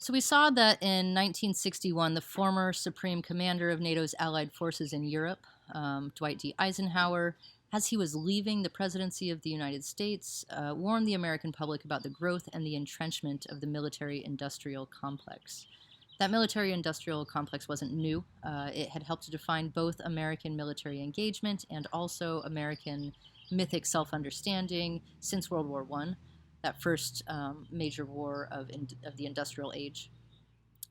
So we saw that in 1961, the former supreme commander of NATO's allied forces in Europe, Dwight D. Eisenhower, as he was leaving the presidency of the United States, warned the American public about the growth and the entrenchment of the military industrial complex. That military industrial complex wasn't new. It had helped to define both American military engagement and also American mythic self understanding since World War I, that first major war of the industrial age.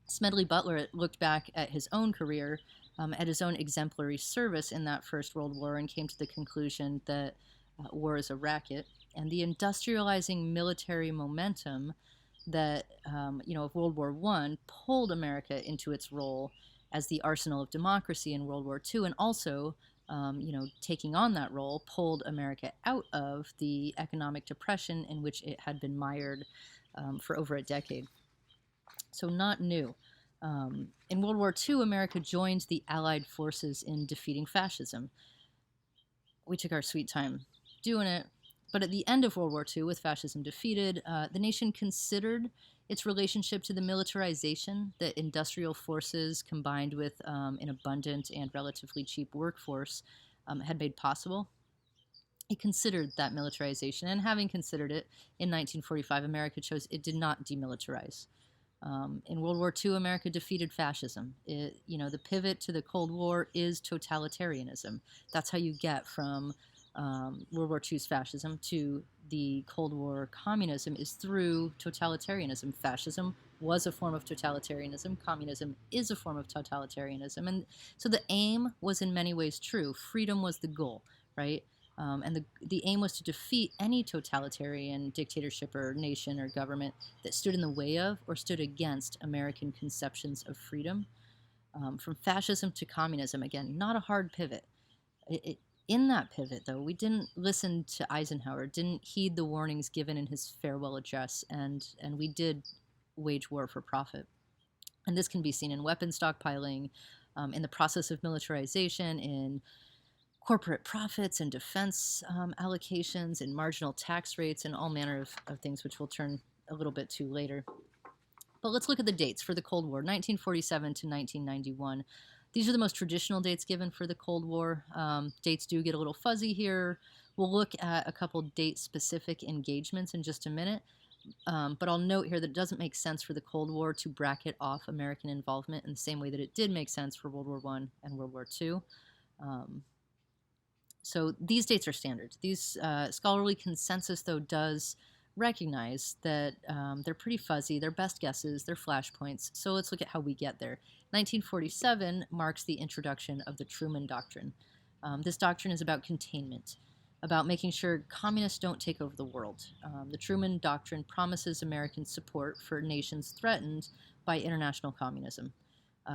Smedley Butler looked back at his own career, at his own exemplary service in that First World War, and came to the conclusion that war is a racket. And the industrializing military momentum that of World War I pulled America into its role as the arsenal of democracy in World War II, and also taking on that role pulled America out of the economic depression in which it had been mired for over a decade. So not new. In World War II, America joined the Allied forces in defeating fascism. We took our sweet time doing it, but at the end of World War II, with fascism defeated, the nation considered its relationship to the militarization that industrial forces combined with an abundant and relatively cheap workforce had made possible. It considered that militarization, and having considered it in 1945, America chose it did not demilitarize. In World War II, America defeated fascism. The pivot to the Cold War is totalitarianism. That's how you get from World War II's fascism to the Cold War communism, is through totalitarianism. Fascism was a form of totalitarianism. Communism is a form of totalitarianism. And so the aim was in many ways true. Freedom was the goal, right? And the aim was to defeat any totalitarian dictatorship or nation or government that stood in the way of or stood against American conceptions of freedom. From fascism to communism, again, not a hard pivot. In that pivot, though, we didn't listen to Eisenhower, didn't heed the warnings given in his farewell address, and we did wage war for profit. And this can be seen in weapon stockpiling, in the process of militarization, in corporate profits and defense allocations and marginal tax rates and all manner of things, which we'll turn a little bit to later. But let's look at the dates for the Cold War, 1947 to 1991. These are the most traditional dates given for the Cold War. Dates do get a little fuzzy here. We'll look at a couple date-specific engagements in just a minute. But I'll note here that it doesn't make sense for the Cold War to bracket off American involvement in the same way that it did make sense for World War I and World War II. So these dates are standard. These scholarly consensus, though, does recognize that they're pretty fuzzy. They're best guesses. They're flashpoints. So let's look at how we get there. 1947 marks the introduction of the Truman Doctrine. This doctrine is about containment, about making sure communists don't take over the world. The Truman Doctrine promises American support for nations threatened by international communism.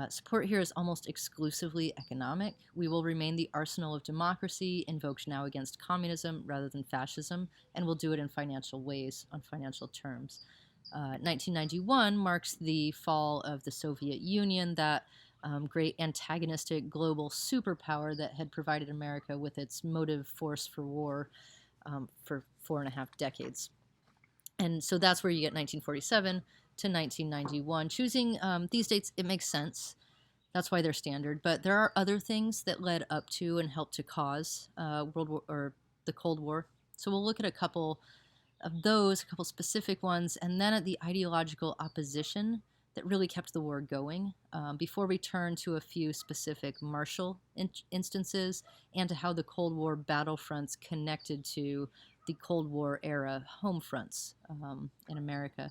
Support here is almost exclusively economic. We will remain the arsenal of democracy, invoked now against communism rather than fascism, and we'll do it in financial ways, on financial terms. 1991 marks the fall of the Soviet Union, that great antagonistic global superpower that had provided America with its motive force for war for 4.5 decades. And so that's where you get 1947 to 1991. Choosing these dates, it makes sense. That's why they're standard. But there are other things that led up to and helped to cause World War or the Cold War. So we'll look at a couple of those, a couple specific ones, and then at the ideological opposition that really kept the war going, before we turn to a few specific Marshall instances and to how the Cold War battlefronts connected to the Cold War era home fronts in America.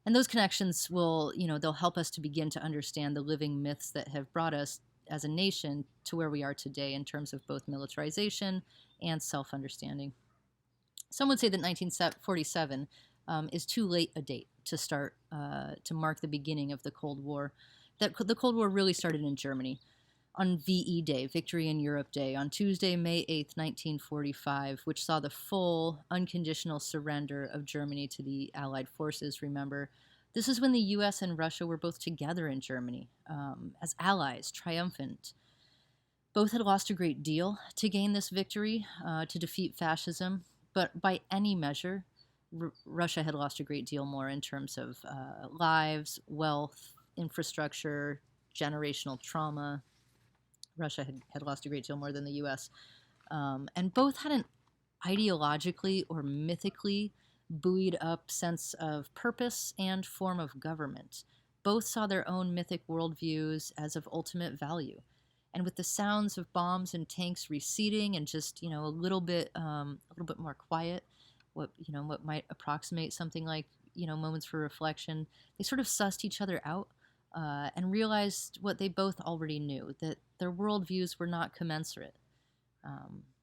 And those connections will, they'll help us to begin to understand the living myths that have brought us as a nation to where we are today in terms of both militarization and self-understanding. Some would say that 1947 is too late a date to start to mark the beginning of the Cold War. That the Cold War really started in Germany on VE Day, Victory in Europe Day, on Tuesday, May 8th, 1945, which saw the full unconditional surrender of Germany to the Allied forces. Remember, this is when the US and Russia were both together in Germany as allies, triumphant. Both had lost a great deal to gain this victory, to defeat fascism, but by any measure, Russia had lost a great deal more in terms of lives, wealth, infrastructure, generational trauma. Russia had lost a great deal more than the U.S. And both had an ideologically or mythically buoyed up sense of purpose and form of government. Both saw their own mythic worldviews as of ultimate value. And with the sounds of bombs and tanks receding and just a little bit more quiet, what might approximate something like moments for reflection, they sort of sussed each other out and realized what they both already knew, that their worldviews were not commensurate.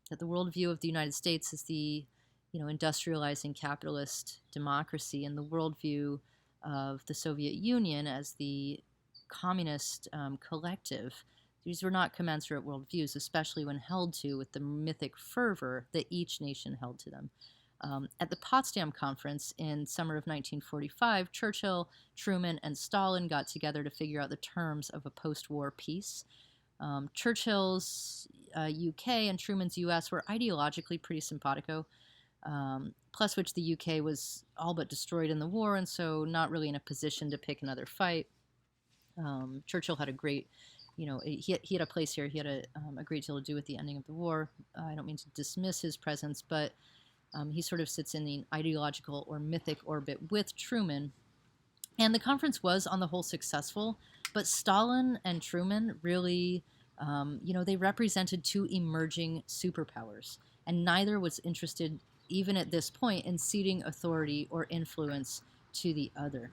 That the worldview of the United States is the industrializing capitalist democracy, and the worldview of the Soviet Union as the communist collective. These were not commensurate worldviews, especially when held to with the mythic fervor that each nation held to them. At the Potsdam Conference in summer of 1945, Churchill, Truman, and Stalin got together to figure out the terms of a post-war peace. Churchill's UK and Truman's US were ideologically pretty simpatico, plus which the UK was all but destroyed in the war, and so not really in a position to pick another fight. Churchill had a great, he had a place here. He had a great deal to do with the ending of the war. I don't mean to dismiss his presence, but he sort of sits in the ideological or mythic orbit with Truman. And the conference was, on the whole, successful, but Stalin and Truman really, they represented two emerging superpowers, and neither was interested, even at this point, in ceding authority or influence to the other.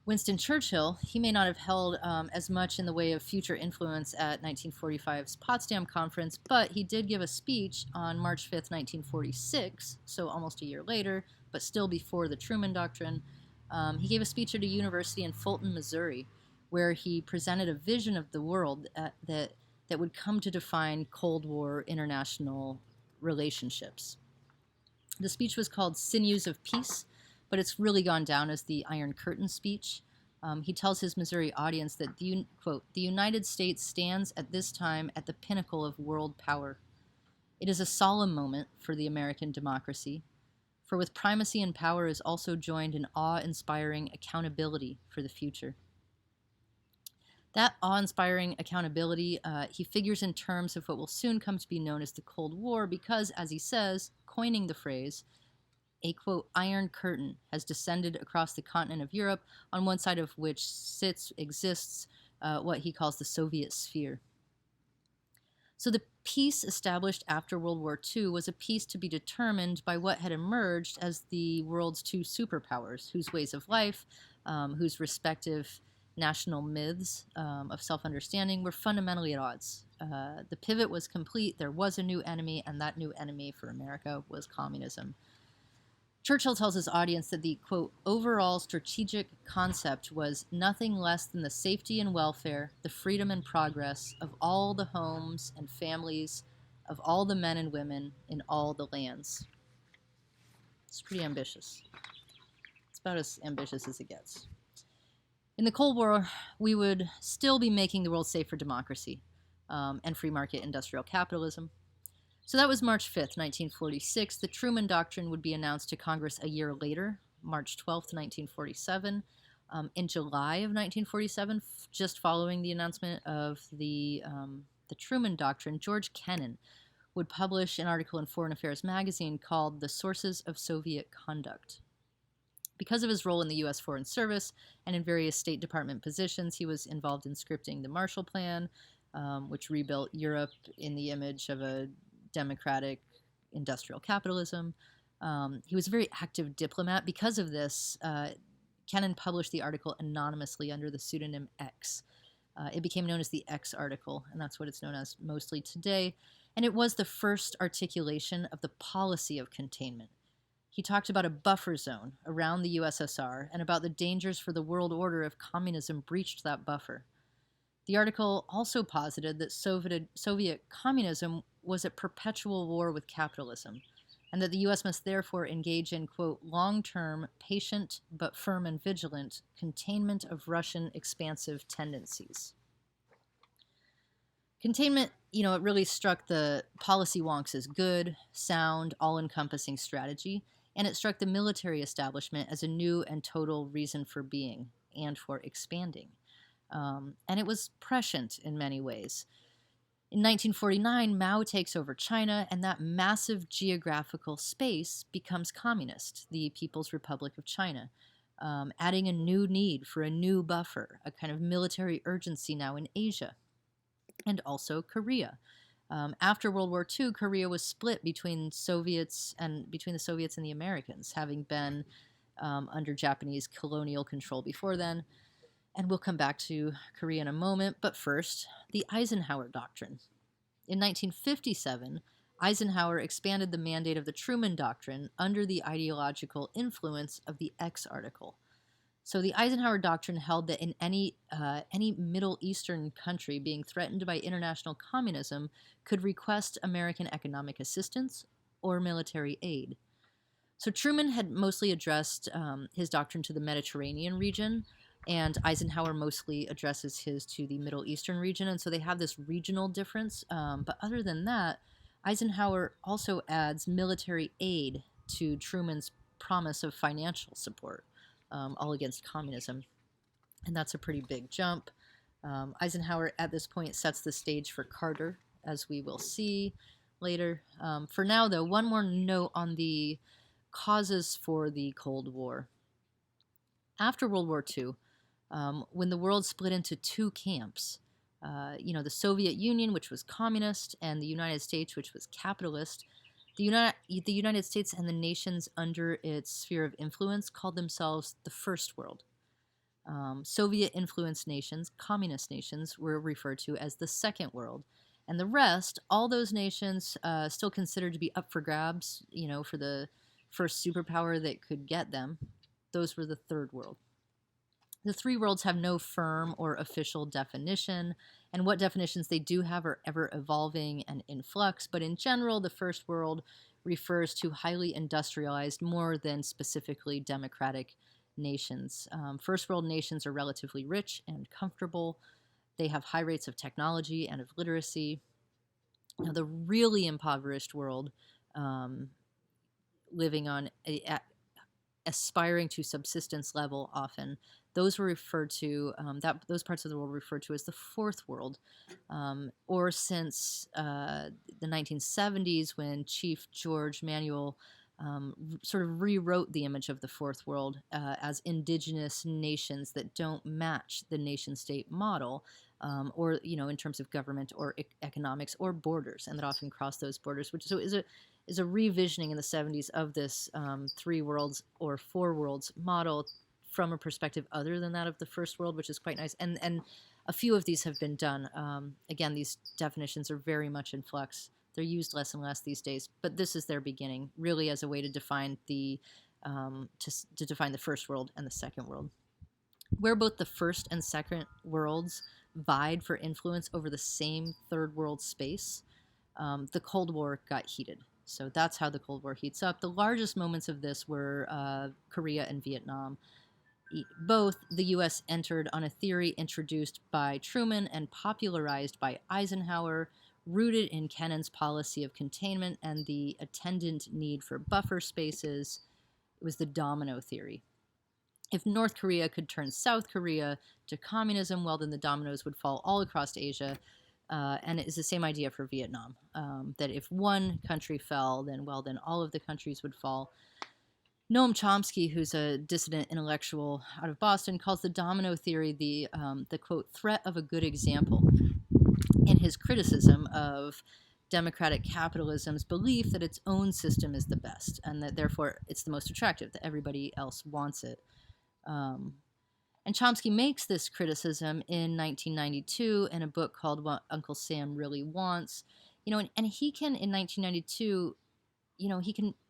Winston Churchill, he may not have held as much in the way of future influence at 1945's Potsdam Conference, but he did give a speech on March 5th, 1946, so almost a year later, but still before the Truman Doctrine. He gave a speech at a university in Fulton, Missouri, where he presented a vision of the world that would come to define Cold War international relationships. The speech was called Sinews of Peace, but it's really gone down as the Iron Curtain speech. He tells his Missouri audience that, quote, "The United States stands at this time at the pinnacle of world power. It is a solemn moment for the American democracy, for with primacy and power is also joined an awe-inspiring accountability for the future." That awe-inspiring accountability, he figures in terms of what will soon come to be known as the Cold War because, as he says, coining the phrase, a, quote, "Iron Curtain has descended across the continent of Europe, on one side of which exists what he calls the Soviet sphere." So the peace established after World War II was a peace to be determined by what had emerged as the world's two superpowers, whose ways of life, whose respective national myths of self-understanding were fundamentally at odds. The pivot was complete. There was a new enemy, and that new enemy for America was communism. Churchill tells his audience that the, quote, "overall strategic concept was nothing less than the safety and welfare, the freedom and progress of all the homes and families, of all the men and women in all the lands." It's pretty ambitious. It's about as ambitious as it gets. In the Cold War, we would still be making the world safe for democracy and free market industrial capitalism. So that was March 5th, 1946. The Truman Doctrine would be announced to Congress a year later, March 12th, 1947. In July of 1947, just following the announcement of the Truman Doctrine, George Kennan would publish an article in Foreign Affairs magazine called "The Sources of Soviet Conduct." Because of his role in the U.S. Foreign Service and in various State Department positions, he was involved in scripting the Marshall Plan, which rebuilt Europe in the image of a democratic industrial capitalism. He was a very active diplomat. Because of this, Kennan published the article anonymously under the pseudonym X. It became known as the X article, and that's what it's known as mostly today. And it was the first articulation of the policy of containment. He talked about a buffer zone around the USSR and about the dangers for the world order if communism breached that buffer. The article also posited that Soviet communism was at perpetual war with capitalism, and that the U.S. must therefore engage in, quote, "long-term, patient, but firm and vigilant containment of Russian expansive tendencies." Containment, it really struck the policy wonks as good, sound, all encompassing strategy, and it struck the military establishment as a new and total reason for being and for expanding. And it was prescient in many ways. In 1949, Mao takes over China, and that massive geographical space becomes communist, the People's Republic of China, adding a new need for a new buffer, a kind of military urgency now in Asia, and also Korea. After World War II, Korea was split between between the Soviets and the Americans, having been under Japanese colonial control before then. And we'll come back to Korea in a moment. But first, the Eisenhower Doctrine. In 1957, Eisenhower expanded the mandate of the Truman Doctrine under the ideological influence of the X article. So the Eisenhower Doctrine held that in any Middle Eastern country being threatened by international communism could request American economic assistance or military aid. So Truman had mostly addressed his doctrine to the Mediterranean region, and Eisenhower mostly addresses his to the Middle Eastern region, and so they have this regional difference. But other than that, Eisenhower also adds military aid to Truman's promise of financial support, all against communism, and that's a pretty big jump. Eisenhower at this point sets the stage for Carter, as we will see later. For now, though, one more note on the causes for the Cold War. After World War II, when the world split into two camps, the Soviet Union, which was communist, and the United States, which was capitalist, the United States and the nations under its sphere of influence called themselves the First World. Soviet-influenced nations, communist nations, were referred to as the Second World. And the rest, all those nations still considered to be up for grabs, for the first superpower that could get them, those were the Third World. The three worlds have no firm or official definition, and what definitions they do have are ever evolving and in flux, but in general, the First World refers to highly industrialized, more than specifically democratic nations. First World nations are relatively rich and comfortable. They have high rates of technology and of literacy. Now, the really impoverished world, living on aspiring to subsistence level often, those were referred to, those parts of the world were referred to as the Fourth World, or since the 1970s, when Chief George Manuel sort of rewrote the image of the Fourth World as indigenous nations that don't match the nation-state model, or in terms of government or economics or borders, and that often cross those borders, which is a revisioning in the 70s of this three worlds or four worlds model from a perspective other than that of the First World, which is quite nice. And a few of these have been done. Again, these definitions are very much in flux. They're used less and less these days, but this is their beginning, really as a way to define the define the First World and the Second World. Where both the first and second worlds vied for influence over the same third world space, the Cold War got heated. So that's how the Cold War heats up. The largest moments of this were Korea and Vietnam. Both the U.S. entered on a theory introduced by Truman and popularized by Eisenhower, rooted in Kennan's policy of containment and the attendant need for buffer spaces. It was the domino theory. If North Korea could turn South Korea to communism, well, then the dominoes would fall all across Asia. And it is the same idea for Vietnam, that if one country fell, then all of the countries would fall. Noam Chomsky, who's a dissident intellectual out of Boston, calls the domino theory the quote, threat of a good example, in his criticism of democratic capitalism's belief that its own system is the best, and that therefore it's the most attractive, that everybody else wants it. And Chomsky makes this criticism in 1992 in a book called What Uncle Sam Really Wants. And he can, in 1992,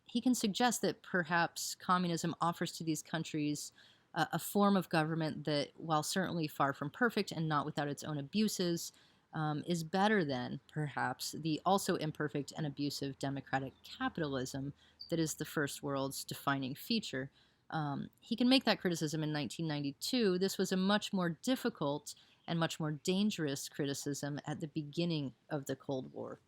he can suggest that perhaps communism offers to these countries a form of government that, while certainly far from perfect and not without its own abuses, is better than, perhaps, the also imperfect and abusive democratic capitalism that is the First World's defining feature. He can make that criticism in 1992. This was a much more difficult and much more dangerous criticism at the beginning of the Cold War.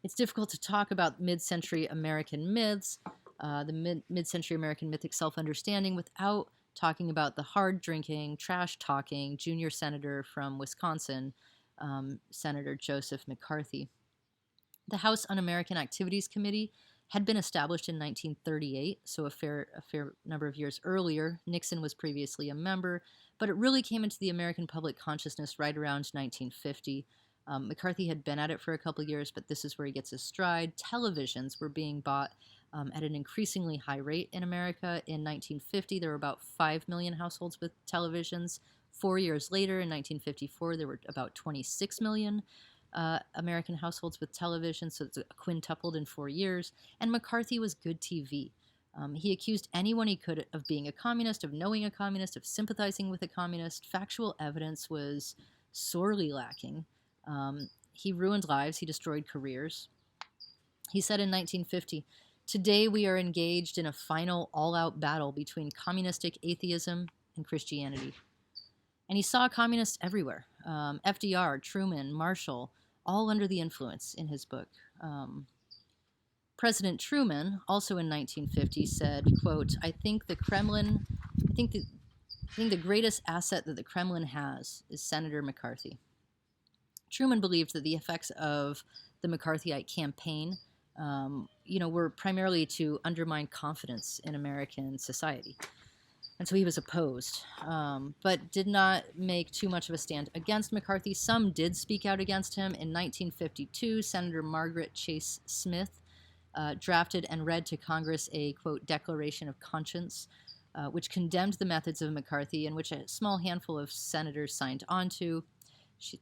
It's difficult to talk about mid-century American myths, the mid-century American mythic self-understanding, without talking about the hard-drinking, trash-talking junior senator from Wisconsin, Senator Joseph McCarthy. The House Un-American Activities Committee had been established in 1938, so a fair number of years earlier. Nixon was previously a member, but it really came into the American public consciousness right around 1950. McCarthy had been at it for a couple of years, but this is where he gets his stride. Televisions were being bought at an increasingly high rate in America. In 1950, there were about 5 million households with televisions. 4 years later, in 1954, there were about 26 million American households with television, so it's quintupled in 4 years. And McCarthy was good TV. He accused anyone he could of being a communist, of knowing a communist, of sympathizing with a communist. Factual evidence was sorely lacking. He ruined lives. He destroyed careers. He said in 1950, "Today we are engaged in a final all-out battle between communistic atheism and Christianity." And he saw communists everywhere. FDR, Truman, Marshall, all under the influence in his book. President Truman, also in 1950, said, quote, I think the greatest asset that the Kremlin has is Senator McCarthy. Truman believed that the effects of the McCarthyite campaign, were primarily to undermine confidence in American society. And so he was opposed, but did not make too much of a stand against McCarthy. Some did speak out against him. In 1952, Senator Margaret Chase Smith drafted and read to Congress a, quote, Declaration of Conscience, which condemned the methods of McCarthy and which a small handful of senators signed onto.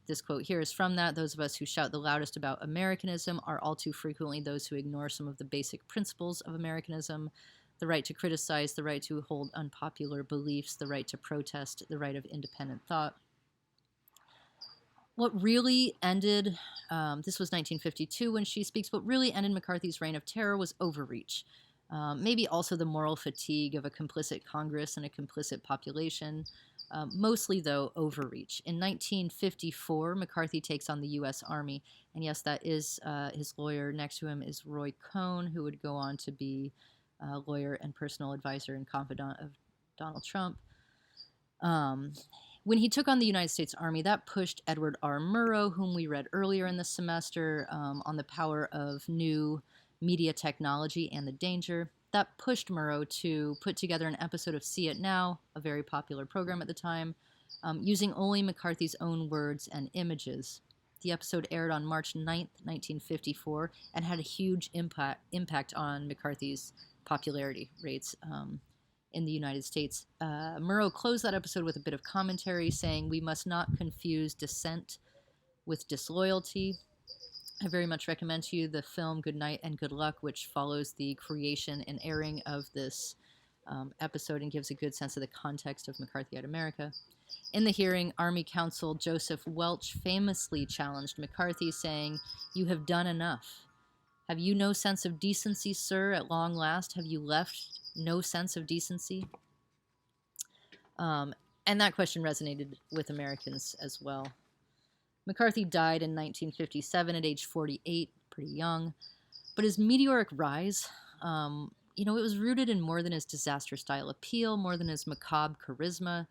This quote here is from that. Those of us who shout the loudest about Americanism are all too frequently those who ignore some of the basic principles of Americanism: the right to criticize, the right to hold unpopular beliefs, the right to protest, the right of independent thought. What really ended, this was 1952 when she speaks, what really ended McCarthy's reign of terror was overreach. Maybe also the moral fatigue of a complicit Congress and a complicit population. Mostly, though, overreach. In 1954, McCarthy takes on the U.S. Army. And yes, that is his lawyer. Next to him is Roy Cohn, who would go on to be lawyer and personal advisor and confidant of Donald Trump. When he took on the United States Army, that pushed Edward R. Murrow, whom we read earlier in the semester, on the power of new media technology and the danger. That pushed Murrow to put together an episode of See It Now, a very popular program at the time, using only McCarthy's own words and images. The episode aired on March 9th, 1954, and had a huge impact on McCarthy's popularity rates in the United States. Murrow closed that episode with a bit of commentary saying, "We must not confuse dissent with disloyalty." I very much recommend to you the film Good Night and Good Luck, which follows the creation and airing of this episode and gives a good sense of the context of McCarthyite America. In the hearing, Army Counsel Joseph Welch famously challenged McCarthy, saying, "You have done enough. Have you no sense of decency, sir? At long last, have you left no sense of decency?" And that question resonated with Americans as well. McCarthy died in 1957 at age 48, pretty young. But his meteoric rise, it was rooted in more than his disaster-style appeal, more than his macabre charisma.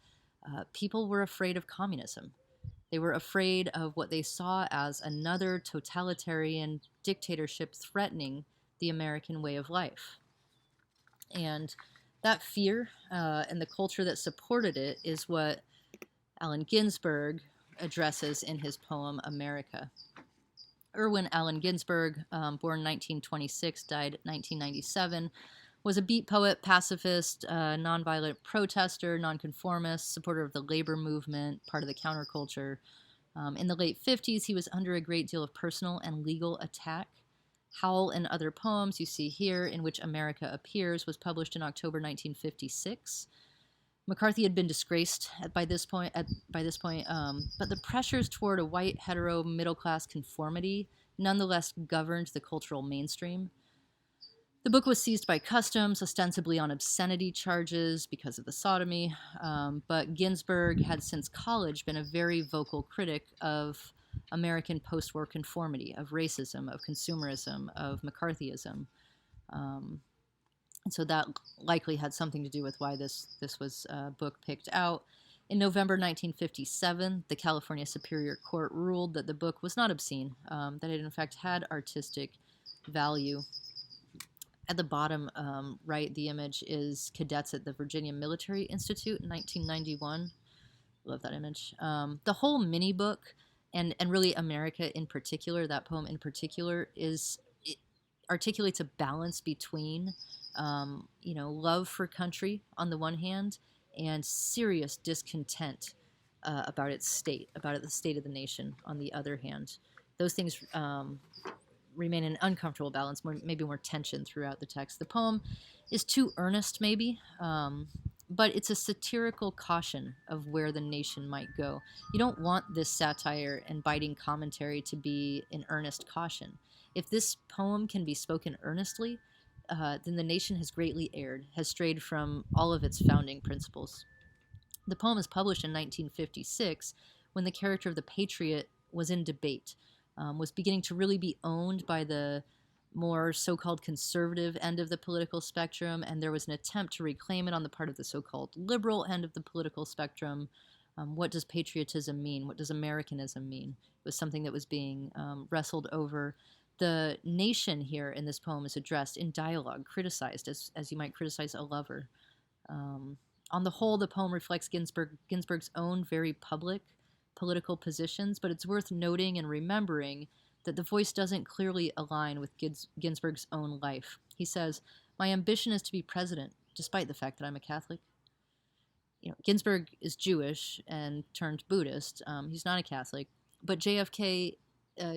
People were afraid of communism. They were afraid of what they saw as another totalitarian dictatorship threatening the American way of life. And that fear and the culture that supported it is what Allen Ginsberg addresses in his poem America. Erwin Allen Ginsberg, born 1926, died 1997, was a beat poet, pacifist, nonviolent protester, nonconformist, supporter of the labor movement, part of the counterculture. In the late 50s, he was under a great deal of personal and legal attack. Howl and Other Poems, you see here, in which America appears, was published in October 1956. McCarthy had been disgraced by this point, but the pressures toward a white, hetero, middle-class conformity nonetheless governed the cultural mainstream. The book was seized by customs, ostensibly on obscenity charges because of the sodomy, but Ginsburg had since college been a very vocal critic of American post-war conformity, of racism, of consumerism, of McCarthyism. Um, and so that likely had something to do with why this was book picked out. In November 1957, the California Superior Court ruled that the book was not obscene, that it in fact had artistic value. At the bottom right, the image is cadets at the Virginia Military Institute in 1991. Love that image. The whole mini book, and really America in particular, that poem in particular, it articulates a balance between love for country on the one hand and serious discontent about its state, about the state of the nation on the other hand. Those things remain in uncomfortable balance, maybe more tension throughout the text. The poem is too earnest, maybe, but it's a satirical caution of where the nation might go. You don't want this satire and biting commentary to be an earnest caution. If this poem can be spoken earnestly, then the nation has greatly erred, has strayed from all of its founding principles. The poem is published in 1956 when the character of the patriot was in debate, was beginning to really be owned by the more so-called conservative end of the political spectrum, and there was an attempt to reclaim it on the part of the so-called liberal end of the political spectrum. What does patriotism mean? What does Americanism mean? It was something that was being wrestled over. The nation here in this poem is addressed in dialogue, criticized as you might criticize a lover. On the whole, the poem reflects Ginsburg's own very public political positions, but it's worth noting and remembering that the voice doesn't clearly align with Ginsburg's own life. He says, "My ambition is to be president, despite the fact that I'm a Catholic." Ginsburg is Jewish and turned Buddhist. He's not a Catholic, but JFK,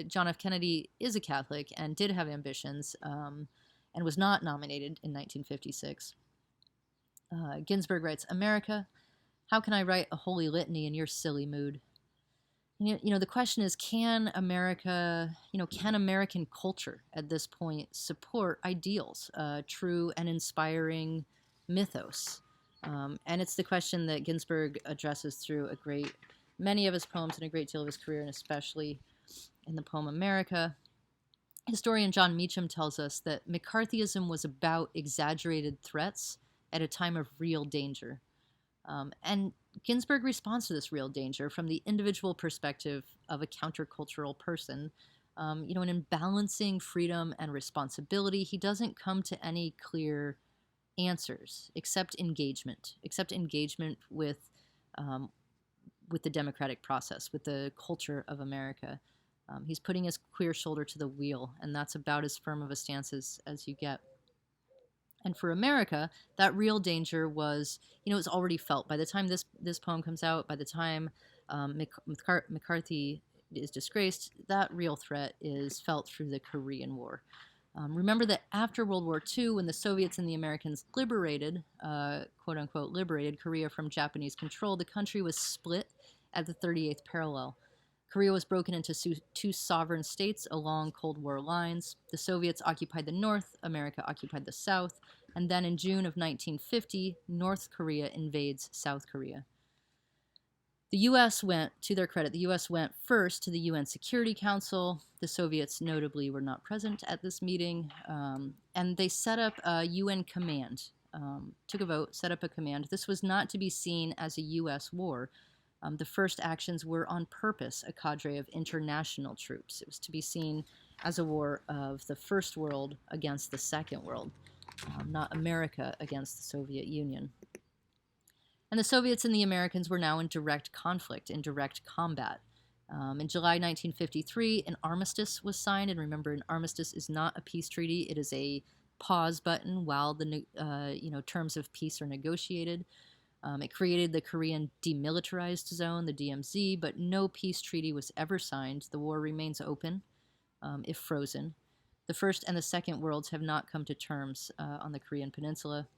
John F. Kennedy, is a Catholic and did have ambitions, and was not nominated in 1956. Ginsburg writes, "America, how can I write a holy litany in your silly mood?" The question is, can American culture at this point support ideals, true and inspiring mythos? And it's the question that Ginsburg addresses through many of his poems and a great deal of his career, and especially in the poem America. Historian John Meacham tells us that McCarthyism was about exaggerated threats at a time of real danger. And Ginsburg responds to this real danger from the individual perspective of a countercultural person. In balancing freedom and responsibility, he doesn't come to any clear answers except engagement with the democratic process, with the culture of America. He's putting his queer shoulder to the wheel, and that's about as firm of a stance as you get. And for America, that real danger was already felt. By the time this poem comes out, by the time McCarthy is disgraced, that real threat is felt through the Korean War. Remember that after World War II, when the Soviets and the Americans liberated, quote-unquote, liberated Korea from Japanese control, the country was split at the 38th parallel. Korea was broken into two sovereign states along Cold War lines. The Soviets occupied the North, America occupied the South, and then in June of 1950, North Korea invades South Korea. The U.S. to their credit, the U.S. went first to the UN Security Council. The Soviets notably were not present at this meeting, and they set up a UN command, took a vote, set up a command. This was not to be seen as a U.S. war. The first actions were on purpose a cadre of international troops. It was to be seen as a war of the First World against the Second World, not America against the Soviet Union. And the Soviets and the Americans were now in direct conflict, in direct combat. In July 1953, an armistice was signed, and remember, an armistice is not a peace treaty. It is a pause button while the terms of peace are negotiated. It created the Korean Demilitarized Zone, the DMZ, but no peace treaty was ever signed. The war remains open, if frozen. The First and the Second Worlds have not come to terms on the Korean Peninsula.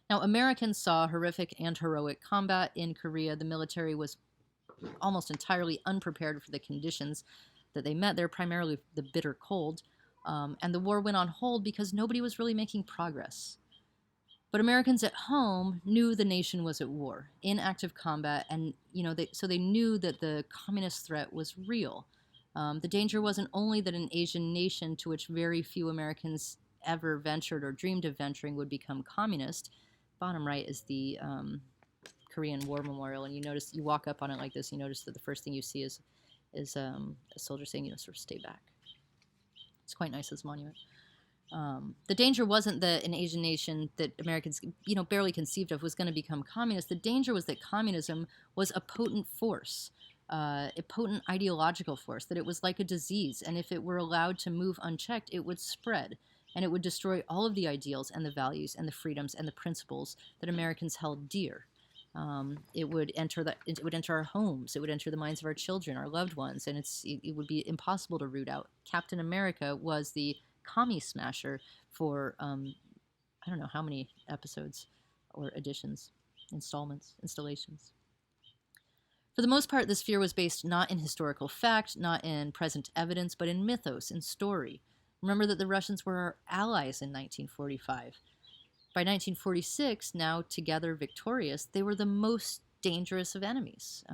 Now, Americans saw horrific and heroic combat in Korea. The military was almost entirely unprepared for the conditions that they met there, primarily the bitter cold. And the war went on hold because nobody was really making progress. But Americans at home knew the nation was at war, in active combat, and so they knew that the communist threat was real. The danger wasn't only that an Asian nation to which very few Americans ever ventured or dreamed of venturing would become communist. Bottom right is the Korean War Memorial, and you walk up on it like this, you notice that the first thing you see is a soldier saying, sort of stay back. It's quite nice as a monument. The danger wasn't that an Asian nation that Americans, barely conceived of was going to become communist. The danger was that communism was a potent force, a potent ideological force, that it was like a disease, and if it were allowed to move unchecked, it would spread, and it would destroy all of the ideals and the values and the freedoms and the principles that Americans held dear. It would enter our homes. It would enter the minds of our children, our loved ones, and it would be impossible to root out. Captain America was the commie smasher for I don't know how many episodes or editions, installations. For the most part, this fear was based not in historical fact, not in present evidence, but in mythos and story. Remember that the Russians were our allies in 1945. By 1946, now together victorious, they were the most dangerous of enemies.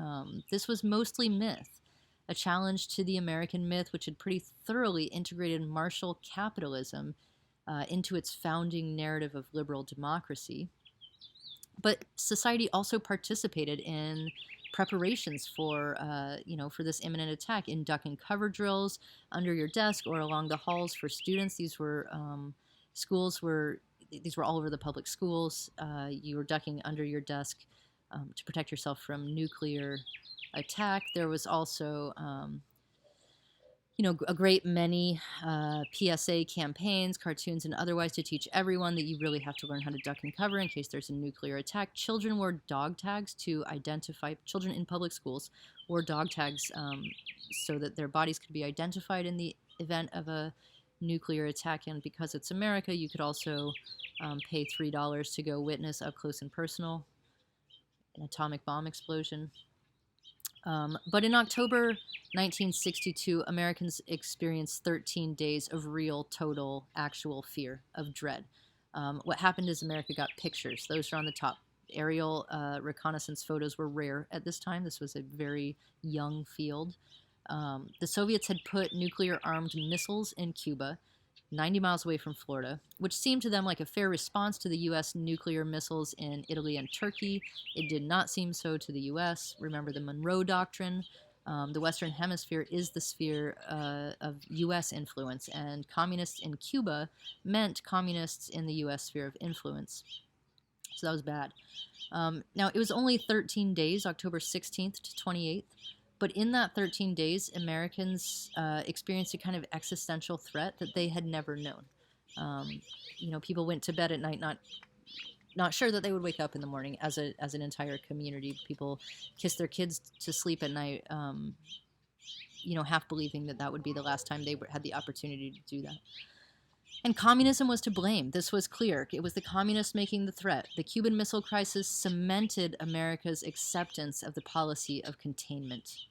This was mostly myth, a challenge to the American myth, which had pretty thoroughly integrated martial capitalism into its founding narrative of liberal democracy. But society also participated in preparations for this imminent attack, in duck and cover drills under your desk or along the halls for students. These were all over the public schools. You were ducking under your desk to protect yourself from nuclear attack. There was also, a great many PSA campaigns, cartoons, and otherwise to teach everyone that you really have to learn how to duck and cover in case there's a nuclear attack. Children wore dog tags to identify, children in public schools wore dog tags so that their bodies could be identified in the event of a nuclear attack. And because it's America, you could also pay $3 to go witness up close and personal an atomic bomb explosion. But in October 1962, Americans experienced 13 days of real, total, actual fear, of dread. What happened is America got pictures. Those are on the top. Aerial reconnaissance photos were rare at this time. This was a very young field. The Soviets had put nuclear-armed missiles in Cuba, 90 miles away from Florida, which seemed to them like a fair response to the U.S. nuclear missiles in Italy and Turkey. It did not seem so to the U.S. Remember the Monroe Doctrine. The Western Hemisphere is the sphere of U.S. influence, and communists in Cuba meant communists in the U.S. sphere of influence. So that was bad. Now, it was only 13 days, October 16th to 28th, but in that 13 days, Americans experienced a kind of existential threat that they had never known. People went to bed at night not sure that they would wake up in the morning as an entire community. People kissed their kids to sleep at night, half believing that would be the last time they had the opportunity to do that. And communism was to blame. This was clear. It was the communists making the threat. The Cuban Missile Crisis cemented America's acceptance of the policy of containment.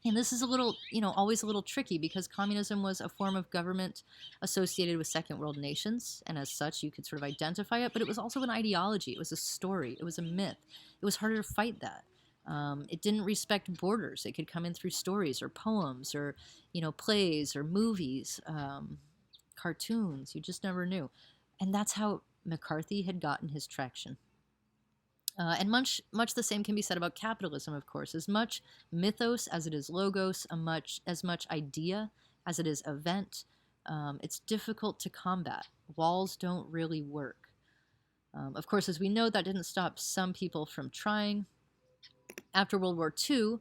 And this is always a little tricky because communism was a form of government associated with second world nations, and as such, you could sort of identify it, but it was also an ideology. It was a story. It was a myth. It was harder to fight that. It didn't respect borders. It could come in through stories or poems or, plays or movies, cartoons. You just never knew. And that's how McCarthy had gotten his traction. And much the same can be said about capitalism, of course. As much mythos as it is logos, as much idea as it is event, it's difficult to combat. Walls don't really work. Of course, as we know, that didn't stop some people from trying. After World War II,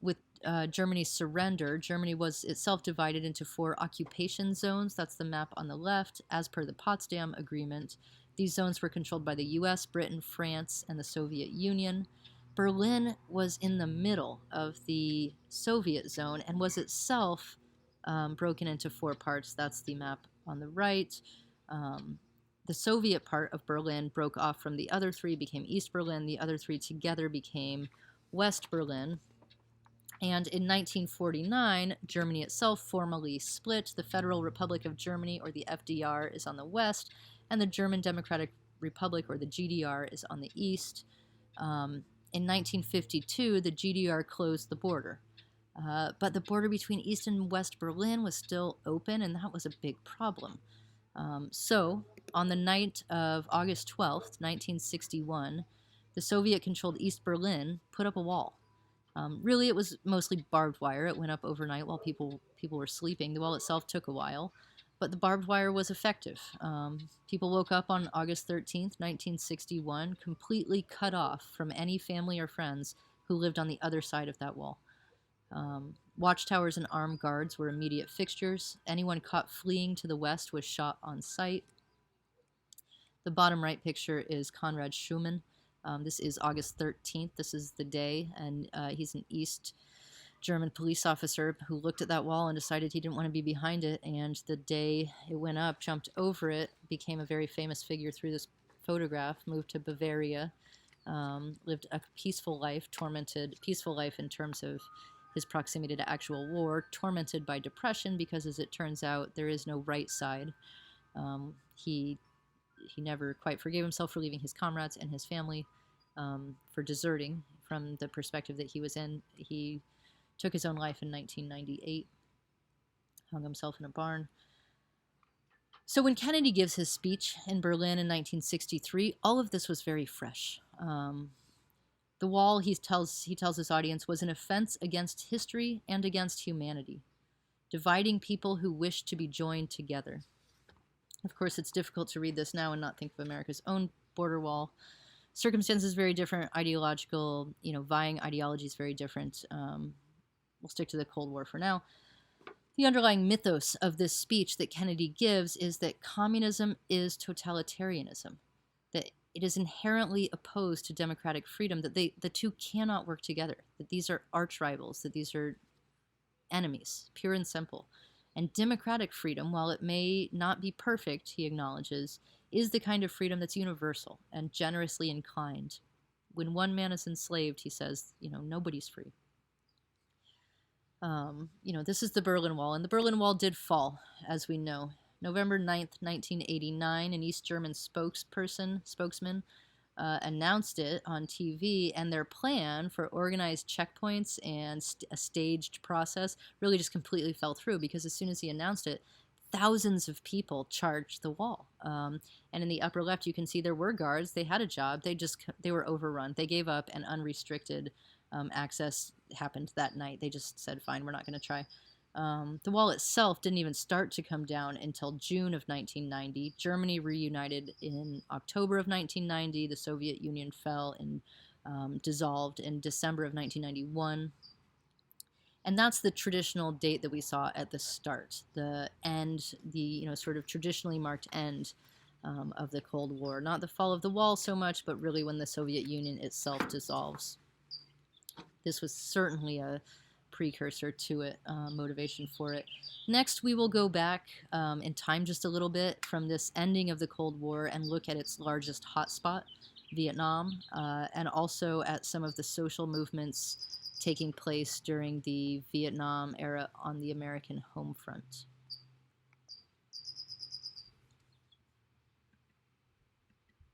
with Germany's surrender, Germany was itself divided into 4 occupation zones. That's the map on the left, as per the Potsdam Agreement. These zones were controlled by the US, Britain, France, and the Soviet Union. Berlin was in the middle of the Soviet zone and was itself broken into 4 parts. That's the map on the right. The Soviet part of Berlin broke off from the other 3, became East Berlin. The other 3 together became West Berlin. And in 1949, Germany itself formally split. The Federal Republic of Germany, or the FDR, is on the west, and the German Democratic Republic, or the GDR, is on the east. In 1952, the GDR closed the border. But the border between East and West Berlin was still open, and that was a big problem. So, on the night of August 12th, 1961, the Soviet controlled East Berlin put up a wall. Really, it was mostly barbed wire. It went up overnight while people were sleeping. The wall itself took a while, but the barbed wire was effective. People woke up on August 13th, 1961, completely cut off from any family or friends who lived on the other side of that wall. Watchtowers and armed guards were immediate fixtures. Anyone caught fleeing to the west was shot on sight. The bottom right picture is Konrad Schumann. This is August 13th. This is the day, and he's an East German police officer who looked at that wall and decided he didn't want to be behind it, and the day it went up, jumped over it, became a very famous figure through this photograph, moved to Bavaria, lived a peaceful life in terms of his proximity to actual war, tormented by depression because, as it turns out, there is no right side. He never quite forgave himself for leaving his comrades and his family, for deserting from the perspective that he was in. He took his own life in 1998, hung himself in a barn. So when Kennedy gives his speech in Berlin in 1963, all of this was very fresh. The wall, he tells his audience, was an offense against history and against humanity, dividing people who wished to be joined together. Of course, it's difficult to read this now and not think of America's own border wall. Circumstances very different, ideological, vying ideologies very different. We'll stick to the Cold War for now. The underlying mythos of this speech that Kennedy gives is that communism is totalitarianism, that it is inherently opposed to democratic freedom, that the two cannot work together, that these are arch rivals, that these are enemies, pure and simple. And democratic freedom, while it may not be perfect, he acknowledges, is the kind of freedom that's universal and generously inclined. When one man is enslaved, he says, nobody's free. This is the Berlin Wall, and the Berlin Wall did fall, as we know. November 9th, 1989, an East German spokesman announced it on TV, and their plan for organized checkpoints and a staged process really just completely fell through, because as soon as he announced it, thousands of people charged the wall. And in the upper left, you can see there were guards. They had a job. They were overrun. They gave up, and unrestricted access happened that night. They just said, fine, we're not going to try. The wall itself didn't even start to come down until June of 1990. Germany reunited in October of 1990. The Soviet Union fell and dissolved in December of 1991. And that's the traditional date that we saw at the start, the end, the sort of traditionally marked end of the Cold War. Not the fall of the wall so much, but really when the Soviet Union itself dissolves. This was certainly a precursor to it, motivation for it. Next, we will go back in time just a little bit from this ending of the Cold War and look at its largest hotspot, Vietnam, and also at some of the social movements taking place during the Vietnam era on the American home front.